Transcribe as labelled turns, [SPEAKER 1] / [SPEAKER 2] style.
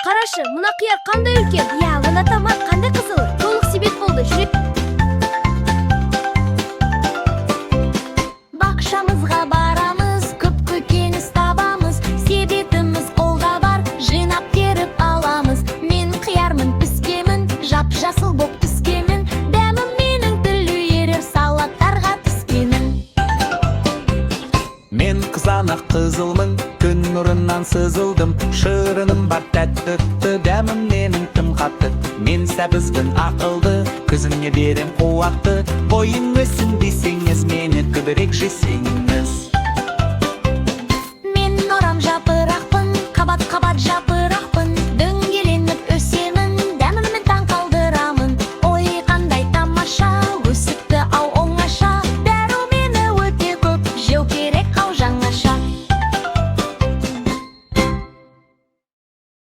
[SPEAKER 1] Қарашы, мына қияр қандай үлкен.
[SPEAKER 2] Я, мына тамақ қандай қызыл.
[SPEAKER 1] Толық себет болды, жүрек.
[SPEAKER 2] Бақшамызға барамыз, көп көкөніс табамыз. Себетіміз қолда бар, жинап теріп аламыз. Мен қиярмын, піскемін, жап-жасыл боп түскемін. Дәмім менің тілі ерер, салаттарға түскенім.
[SPEAKER 3] Мен қызанақ қызылмын, күн нұрынан сызылдым. Шырыным бар тәтті, дәмім менің тым қатты. Мен сәбізбін ақылды, күзіңе берем қуатты. Бойың өсін десеңіз, мені көбірек жесеңіз.